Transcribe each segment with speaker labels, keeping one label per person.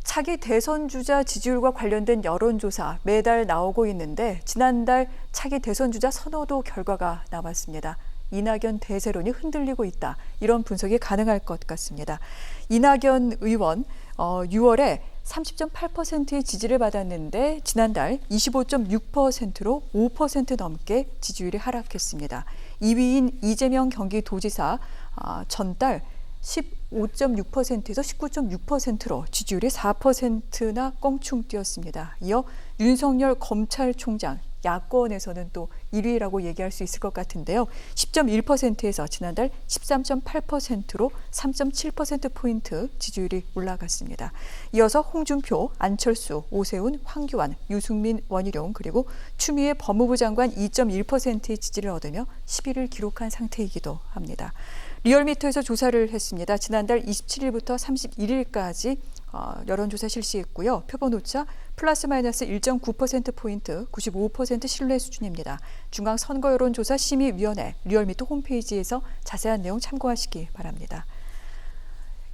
Speaker 1: 차기 대선 주자 지지율과 관련된 여론조사 매달 나오고 있는데 지난달 차기 대선 주자 선호도 결과가 나왔습니다. 이낙연 대세론이 흔들리고 있다. 이런 분석이 가능할 것 같습니다. 이낙연 의원 6월에 30.8%의 지지를 받았는데 지난달 25.6%로 5% 넘게 지지율이 하락했습니다. 2위인 이재명 경기도지사 전달 15.6%에서 19.6%로 지지율이 4%나 껑충 뛰었습니다. 이어 윤석열 검찰총장, 야권에서는 또 1위라고 얘기할 수 있을 것 같은데요. 10.1%에서 지난달 13.8%로 3.7%포인트 지지율이 올라갔습니다. 이어서 홍준표, 안철수, 오세훈, 황교안, 유승민, 원희룡 그리고 추미애 법무부 장관 2.1%의 지지를 얻으며 10위를 기록한 상태이기도 합니다. 리얼미터에서 조사를 했습니다. 지난달 27일부터 31일까지 여론조사 실시했고요. 표본 오차 플러스 마이너스 1.9%포인트 95% 신뢰 수준입니다. 중앙선거여론조사 심의위원회 리얼미터 홈페이지에서 자세한 내용 참고하시기 바랍니다.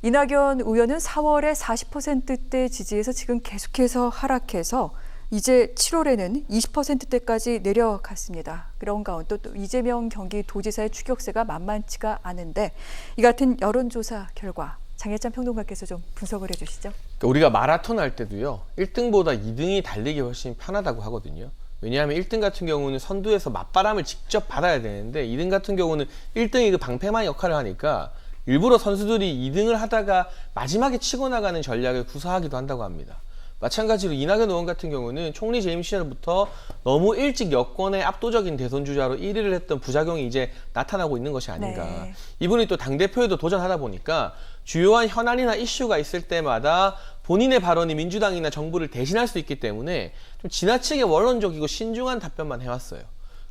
Speaker 1: 이낙연 의원은 4월에 40%대 지지에서 지금 계속해서 하락해서 이제 7월에는 20%대까지 내려갔습니다. 그런 가운데 또 이재명 경기도지사의 추격세가 만만치가 않은데 이 같은 여론조사 결과 장혜찬 평론가께서 좀 분석을 해주시죠.
Speaker 2: 그러니까 우리가 마라톤 할 때도요. 1등보다 2등이 달리기 훨씬 편하다고 하거든요. 왜냐하면 1등 같은 경우는 선두에서 맞바람을 직접 받아야 되는데 2등 같은 경우는 1등이 그 방패망이 역할을 하니까 일부러 선수들이 2등을 하다가 마지막에 치고 나가는 전략을 구사하기도 한다고 합니다. 마찬가지로 이낙연 의원 같은 경우는 총리 재임 시절부터 너무 일찍 여권의 압도적인 대선 주자로 1위를 했던 부작용이 이제 나타나고 있는 것이 아닌가.
Speaker 1: 네.
Speaker 2: 이분이 또 당대표에도 도전하다 보니까 주요한 현안이나 이슈가 있을 때마다 본인의 발언이 민주당이나 정부를 대신할 수 있기 때문에 좀 지나치게 원론적이고 신중한 답변만 해왔어요.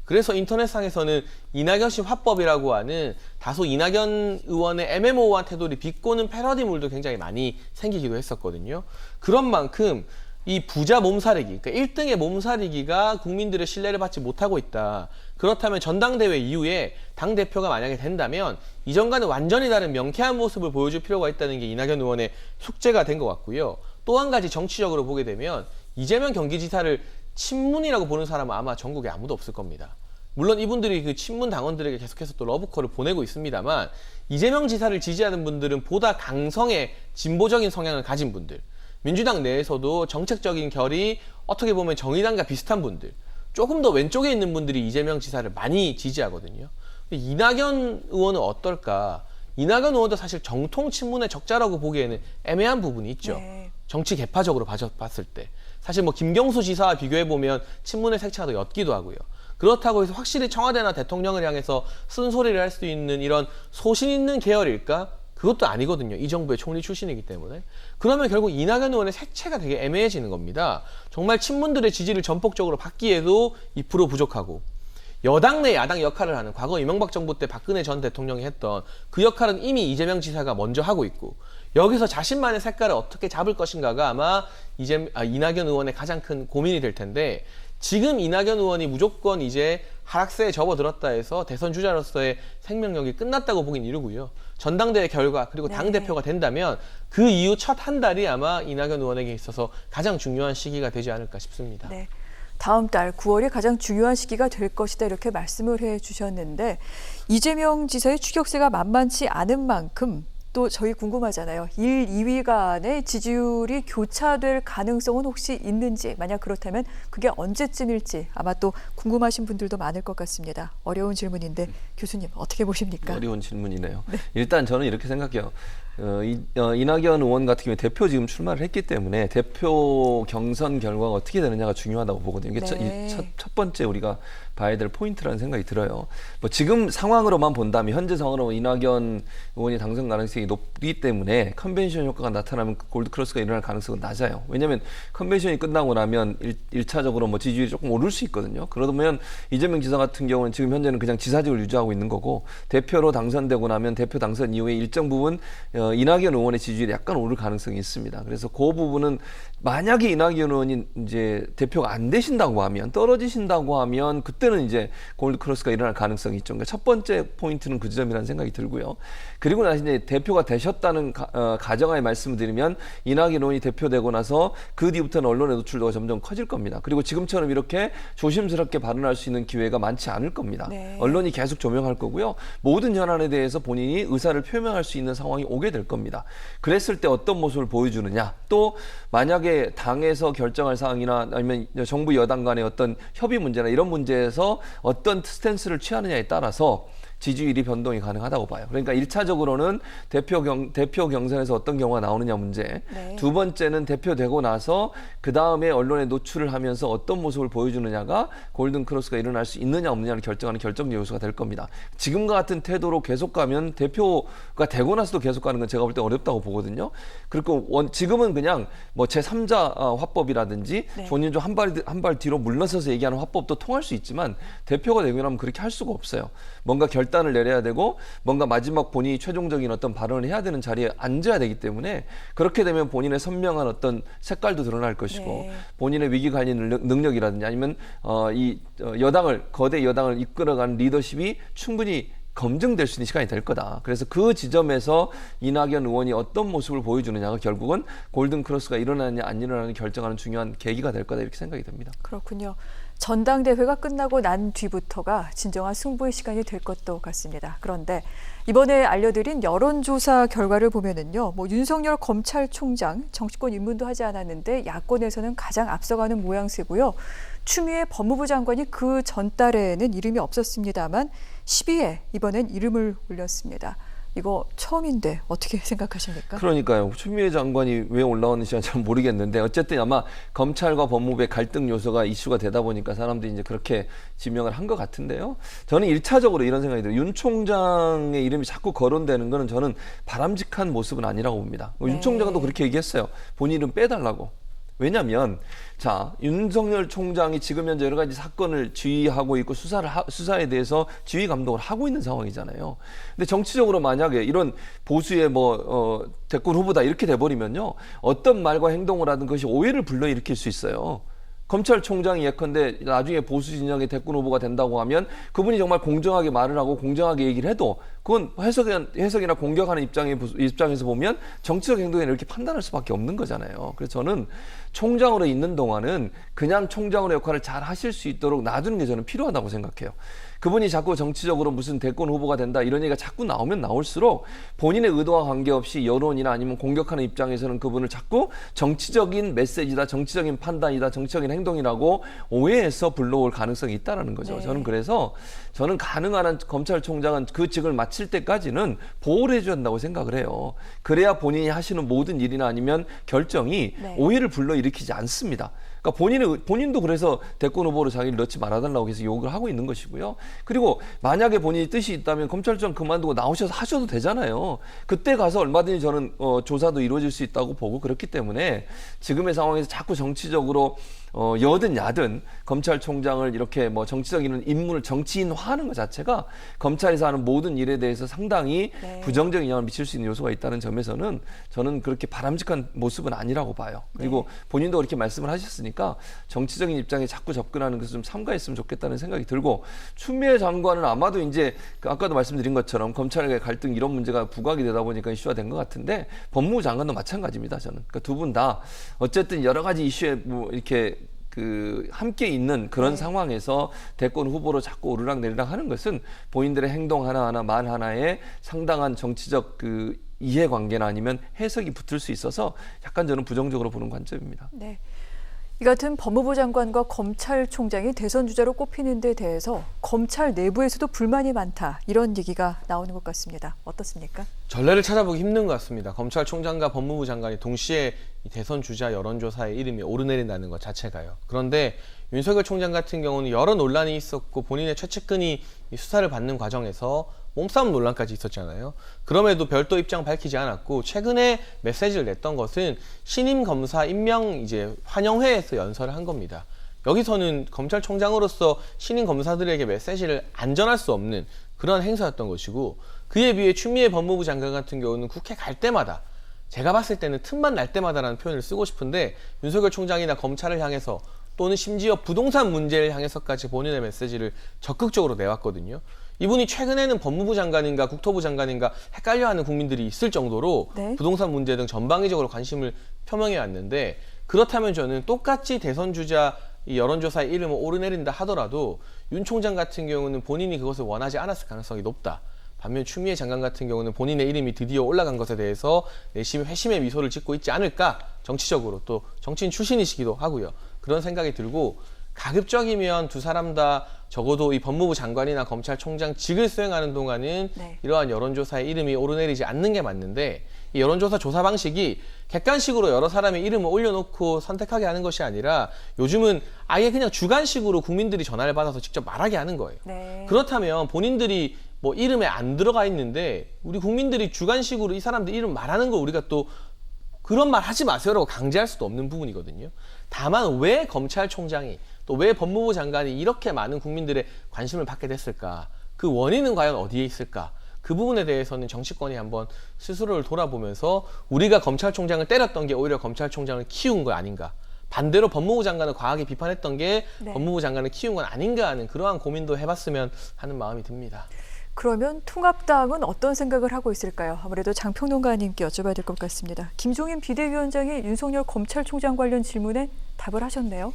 Speaker 2: 그래서 인터넷상에서는 이낙연씨 화법이라고 하는 다소 이낙연 의원의 애매모호한 태도를 비꼬는 패러디물도 굉장히 많이 생기기도 했었거든요. 그런 만큼 이 부자 몸살이기, 그러니까 1등의 몸살이기가 국민들의 신뢰를 받지 못하고 있다. 그렇다면 전당대회 이후에 당대표가 만약에 된다면 이전과는 완전히 다른 명쾌한 모습을 보여줄 필요가 있다는 게 이낙연 의원의 숙제가 된 것 같고요. 또 한 가지 정치적으로 보게 되면 이재명 경기지사를 친문이라고 보는 사람은 아마 전국에 아무도 없을 겁니다. 물론 이분들이 그 친문 당원들에게 계속해서 또 러브콜을 보내고 있습니다만 이재명 지사를 지지하는 분들은 보다 강성의 진보적인 성향을 가진 분들, 민주당 내에서도 정책적인 결이 어떻게 보면 정의당과 비슷한 분들, 조금 더 왼쪽에 있는 분들이 이재명 지사를 많이 지지하거든요. 이낙연 의원은 어떨까? 이낙연 의원도 사실 정통 친문의 적자라고 보기에는 애매한 부분이 있죠.
Speaker 1: 네.
Speaker 2: 정치 개파적으로 봤을 때. 사실 뭐 김경수 지사와 비교해보면 친문의 색채가 더 옅기도 하고요. 그렇다고 해서 확실히 청와대나 대통령을 향해서 쓴소리를 할 수 있는 이런 소신 있는 계열일까? 그것도 아니거든요. 이 정부의 총리 출신이기 때문에. 그러면 결국 이낙연 의원의 색채가 되게 애매해지는 겁니다. 정말 친문들의 지지를 전폭적으로 받기에도 2% 부족하고 여당 내 야당 역할을 하는 과거 이명박 정부 때 박근혜 전 대통령이 했던 그 역할은 이미 이재명 지사가 먼저 하고 있고 여기서 자신만의 색깔을 어떻게 잡을 것인가가 아마 이낙연 의원의 가장 큰 고민이 될 텐데 지금 이낙연 의원이 무조건 이제 하락세에 접어들었다 해서 대선 주자로서의 생명력이 끝났다고 보긴 이르고요. 전당대회 결과 그리고 당대표가 된다면 그 이후 첫 한 달이 아마 이낙연 의원에게 있어서 가장 중요한 시기가 되지 않을까 싶습니다.
Speaker 1: 네. 다음 달 9월이 가장 중요한 시기가 될 것이다 이렇게 말씀을 해주셨는데 이재명 지사의 추격세가 만만치 않은 만큼 또 저희 궁금하잖아요. 1, 2위 간의 지지율이 교차될 가능성은 혹시 있는지 만약 그렇다면 그게 언제쯤일지 아마 또 궁금하신 분들도 많을 것 같습니다. 어려운 질문인데 교수님 어떻게 보십니까?
Speaker 3: 어려운 질문이네요. 네. 일단 저는 이렇게 생각해요. 이낙연 의원 같은 경우에 대표 지금 출마를 했기 때문에 대표 경선 결과가 어떻게 되느냐가 중요하다고 보거든요. 이게
Speaker 1: 네.
Speaker 3: 첫 번째 우리가 봐야 될 포인트라는 생각이 들어요. 뭐 지금 상황으로만 본다면 현재 상황으로 이낙연 의원이 당선 가능성이 높기 때문에 컨벤션 효과가 나타나면 골드크로스가 일어날 가능성은 낮아요. 왜냐하면 컨벤션이 끝나고 나면 1차적으로 뭐 지지율이 조금 오를 수 있거든요. 그러면 이재명 지사 같은 경우는 지금 현재는 그냥 지사직을 유지하고 있는 거고 대표로 당선되고 나면 대표 당선 이후에 일정 부분 이낙연 의원의 지지율이 약간 오를 가능성이 있습니다. 그래서 그 부분은 만약에 이낙연 의원이 이제 대표가 안 되신다고 하면, 떨어지신다고 하면 그때는 이제 골드크로스가 일어날 가능성이 있죠. 그러니까 첫 번째 포인트는 그 지점이라는 생각이 들고요. 그리고 나서 이제 대표가 되셨다는 가정하에 말씀을 드리면 이낙연 의원이 대표되고 나서 그 뒤부터는 언론의 노출도가 점점 커질 겁니다. 그리고 지금처럼 이렇게 조심스럽게 발언할 수 있는 기회가 많지 않을 겁니다.
Speaker 1: 네.
Speaker 3: 언론이 계속 조명할 거고요. 모든 현안에 대해서 본인이 의사를 표명할 수 있는 상황이 오게 될 겁니다. 그랬을 때 어떤 모습을 보여주느냐, 또 만약에 당에서 결정할 사항이나 아니면 정부 여당 간의 어떤 협의 문제나 이런 문제에서 어떤 스탠스를 취하느냐에 따라서 지지율이 변동이 가능하다고 봐요. 그러니까 1차적으로는 대표 경선에서 어떤 경우가 나오느냐 문제.
Speaker 1: 네.
Speaker 3: 두 번째는 대표되고 나서 그 다음에 언론에 노출을 하면서 어떤 모습을 보여주느냐가 골든크로스가 일어날 수 있느냐 없느냐를 결정하는 결정적 요소가 될 겁니다. 지금과 같은 태도로 계속 가면 대표가 되고 나서도 계속 가는 건 제가 볼 때 어렵다고 보거든요. 그리고 지금은 그냥 뭐 제3자 화법이라든지
Speaker 1: 네.
Speaker 3: 본인 좀 한 발 뒤로 물러서서 얘기하는 화법도 통할 수 있지만 대표가 되고 나면 그렇게 할 수가 없어요. 뭔가 결단을 내려야 되고 뭔가 마지막 본인이 최종적인 어떤 발언을 해야 되는 자리에 앉아야 되기 때문에 그렇게 되면 본인의 선명한 어떤 색깔도 드러날 것이고
Speaker 1: 네.
Speaker 3: 본인의 위기 관리 능력이라든지 아니면 거대 여당을 이끌어가는 리더십이 충분히 검증될 수 있는 시간이 될 거다. 그래서 그 지점에서 이낙연 의원이 어떤 모습을 보여주느냐가 결국은 골든크로스가 일어나느냐 안 일어나느냐 결정하는 중요한 계기가 될 거다 이렇게 생각이 됩니다.
Speaker 1: 그렇군요. 전당대회가 끝나고 난 뒤부터가 진정한 승부의 시간이 될 것도 같습니다. 그런데 이번에 알려드린 여론조사 결과를 보면은요, 윤석열 검찰총장 정치권 입문도 하지 않았는데 야권에서는 가장 앞서가는 모양새고요. 추미애 법무부 장관이 그 전달에는 이름이 없었습니다만 10위에 이번엔 이름을 올렸습니다. 이거 처음인데 어떻게 생각하십니까?
Speaker 3: 그러니까요. 추미애 장관이 왜 올라오는지 잘 모르겠는데 어쨌든 아마 검찰과 법무부의 갈등 요소가 이슈가 되다 보니까 사람들이 이제 그렇게 지명을 한 것 같은데요. 저는 1차적으로 이런 생각이 들어요. 윤 총장의 이름이 자꾸 거론되는 거는 저는 바람직한 모습은 아니라고 봅니다.
Speaker 1: 네.
Speaker 3: 윤 총장도 그렇게 얘기했어요. 본인 이름 빼달라고. 왜냐하면 윤석열 총장이 지금 현재 여러 가지 사건을 지휘하고 있고 수사에 대해서 지휘 감독을 하고 있는 상황이잖아요. 근데 정치적으로 만약에 이런 보수의 대권 후보다 이렇게 돼버리면요, 어떤 말과 행동을 하든 그것이 오해를 불러일으킬 수 있어요. 검찰총장이 예컨대 나중에 보수 진영의 대권 후보가 된다고 하면 그분이 정말 공정하게 말을 하고 공정하게 얘기를 해도 그건 해석이나 공격하는 입장에서 보면 정치적 행동에 이렇게 판단할 수밖에 없는 거잖아요. 그래서 저는 총장으로 있는 동안은 그냥 총장으로 역할을 잘 하실 수 있도록 놔두는 게 저는 필요하다고 생각해요. 그분이 자꾸 정치적으로 무슨 대권 후보가 된다 이런 얘기가 자꾸 나오면 나올수록 본인의 의도와 관계없이 여론이나 아니면 공격하는 입장에서는 그분을 자꾸 정치적인 메시지다, 정치적인 판단이다, 정치적인 행동이라고 오해해서 불러올 가능성이 있다는 거죠.
Speaker 1: 네.
Speaker 3: 저는 가능한 한 검찰총장은 그 직을 마칠 때까지는 보호를 해줘야 한다고 생각을 해요. 그래야 본인이 하시는 모든 일이나 아니면 결정이
Speaker 1: 네.
Speaker 3: 오해를 불러일으키지 않습니다. 그러니까 본인도 그래서 대권 후보로 자기를 넣지 말아달라고 해서 욕을 하고 있는 것이고요. 그리고 만약에 본인이 뜻이 있다면 검찰총 그만두고 나오셔서 하셔도 되잖아요. 그때 가서 얼마든지 저는 조사도 이루어질 수 있다고 보고 그렇기 때문에 지금의 상황에서 자꾸 정치적으로 여든 야든 검찰총장을 이렇게 정치적인 인물을 정치인화하는 것 자체가 검찰에서 하는 모든 일에 대해서 상당히
Speaker 1: 네. 부정적인
Speaker 3: 영향을 미칠 수 있는 요소가 있다는 점에서는 저는 그렇게 바람직한 모습은 아니라고 봐요. 그리고 본인도 그렇게 말씀을 하셨으니까 정치적인 입장에 자꾸 접근하는 것을 좀 삼가했으면 좋겠다는 생각이 들고, 추미애 장관은 아마도 이제 아까도 말씀드린 것처럼 검찰과의 갈등 이런 문제가 부각이 되다 보니까 이슈가 된 것 같은데 법무부 장관도 마찬가지입니다. 저는 그러니까 두 분 다 어쨌든 여러 가지 이슈에 이렇게 함께 있는 그런 상황에서 대권 후보로 자꾸 오르락내리락 하는 것은 본인들의 행동 하나하나 말 하나에 상당한 정치적 이해관계나 아니면 해석이 붙을 수 있어서 약간 저는 부정적으로 보는 관점입니다.
Speaker 1: 네. 이 같은 법무부 장관과 검찰총장이 대선 주자로 꼽히는 데 대해서 검찰 내부에서도 불만이 많다, 이런 얘기가 나오는 것 같습니다. 어떻습니까?
Speaker 2: 전례를 찾아보기 힘든 것 같습니다. 검찰총장과 법무부 장관이 동시에 이 대선 주자 여론조사에 이름이 오르내린다는 것 자체가요. 그런데 윤석열 총장 같은 경우는 여러 논란이 있었고 본인의 최측근이 이 수사를 받는 과정에서 몸싸움 논란까지 있었잖아요. 그럼에도 별도 입장 밝히지 않았고 최근에 메시지를 냈던 것은 신임 검사 임명 환영회에서 연설을 한 겁니다. 여기서는 검찰총장으로서 신임 검사들에게 메시지를 안 전할 수 없는 그런 행사였던 것이고, 그에 비해 추미애 법무부 장관 같은 경우는 국회 갈 때마다 제가 봤을 때는 틈만 날 때마다라는 표현을 쓰고 싶은데 윤석열 총장이나 검찰을 향해서 또는 심지어 부동산 문제를 향해서까지 본인의 메시지를 적극적으로 내왔거든요. 이분이 최근에는 법무부 장관인가 국토부 장관인가 헷갈려하는 국민들이 있을 정도로
Speaker 1: 네.
Speaker 2: 부동산 문제 등 전방위적으로 관심을 표명해 왔는데, 그렇다면 저는 똑같이 대선 주자 이 여론조사의 이름을 오르내린다 하더라도 윤 총장 같은 경우는 본인이 그것을 원하지 않았을 가능성이 높다. 반면 추미애 장관 같은 경우는 본인의 이름이 드디어 올라간 것에 대해서 내심 회심의 미소를 짓고 있지 않을까, 정치적으로 또 정치인 출신이시기도 하고요. 그런 생각이 들고, 가급적이면 두 사람 다 적어도 이 법무부 장관이나 검찰총장직을 수행하는 동안은
Speaker 1: 네.
Speaker 2: 이러한 여론조사의 이름이 오르내리지 않는 게 맞는데, 이 여론조사 조사 방식이 객관식으로 여러 사람의 이름을 올려놓고 선택하게 하는 것이 아니라 요즘은 아예 그냥 주관식으로 국민들이 전화를 받아서 직접 말하게 하는 거예요.
Speaker 1: 네.
Speaker 2: 그렇다면 본인들이 뭐 이름에 안 들어가 있는데 우리 국민들이 주관식으로 이 사람들 이름 말하는 걸 우리가 또 그런 말 하지 마세요라고 강제할 수도 없는 부분이거든요. 다만 왜 검찰총장이 또 왜 법무부 장관이 이렇게 많은 국민들의 관심을 받게 됐을까? 그 원인은 과연 어디에 있을까? 그 부분에 대해서는 정치권이 한번 스스로를 돌아보면서 우리가 검찰총장을 때렸던 게 오히려 검찰총장을 키운 거 아닌가? 반대로 법무부 장관을 과하게 비판했던 게
Speaker 1: 네.
Speaker 2: 법무부 장관을 키운 건 아닌가 하는 그러한 고민도 해봤으면 하는 마음이 듭니다.
Speaker 1: 그러면 통합당은 어떤 생각을 하고 있을까요? 아무래도 장평론가님께 여쭤봐야 될 것 같습니다. 김종인 비대위원장이 윤석열 검찰총장 관련 질문에 답을 하셨네요.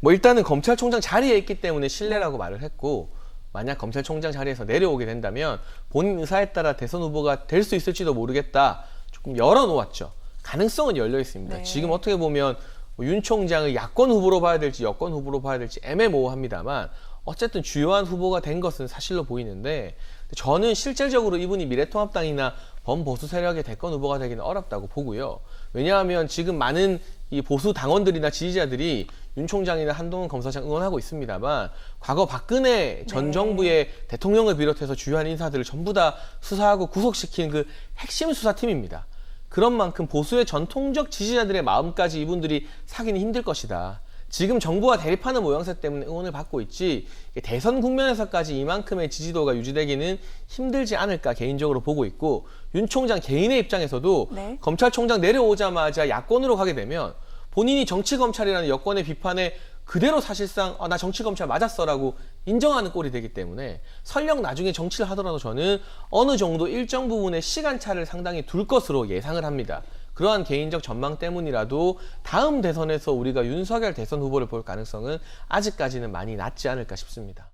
Speaker 2: 뭐 일단은 검찰총장 자리에 있기 때문에 신뢰라고 말을 했고, 만약 검찰총장 자리에서 내려오게 된다면 본인 의사에 따라 대선 후보가 될 수 있을지도 모르겠다. 조금 열어놓았죠. 가능성은 열려 있습니다.
Speaker 1: 네.
Speaker 2: 지금 어떻게 보면 윤 총장을 야권 후보로 봐야 될지 여권 후보로 봐야 될지 애매모호합니다만 어쨌든 주요한 후보가 된 것은 사실로 보이는데, 저는 실질적으로 이분이 미래통합당이나 범보수 세력의 대권 후보가 되기는 어렵다고 보고요. 왜냐하면 지금 많은 이 보수 당원들이나 지지자들이 윤 총장이나 한동훈 검사장 응원하고 있습니다만, 과거 박근혜 전
Speaker 1: 네.
Speaker 2: 정부의 대통령을 비롯해서 주요한 인사들을 전부 다 수사하고 구속시킨 그 핵심 수사팀입니다. 그런 만큼 보수의 전통적 지지자들의 마음까지 이분들이 사기는 힘들 것이다. 지금 정부와 대립하는 모양새 때문에 응원을 받고 있지, 대선 국면에서까지 이만큼의 지지도가 유지되기는 힘들지 않을까 개인적으로 보고 있고, 윤 총장 개인의 입장에서도
Speaker 1: 네.
Speaker 2: 검찰총장 내려오자마자 야권으로 가게 되면 본인이 정치검찰이라는 여권의 비판에 그대로 사실상 나 정치검찰 맞았어라고 인정하는 꼴이 되기 때문에, 설령 나중에 정치를 하더라도 저는 어느 정도 일정 부분의 시간차를 상당히 둘 것으로 예상을 합니다. 그러한 개인적 전망 때문이라도 다음 대선에서 우리가 윤석열 대선 후보를 볼 가능성은 아직까지는 많이 낮지 않을까 싶습니다.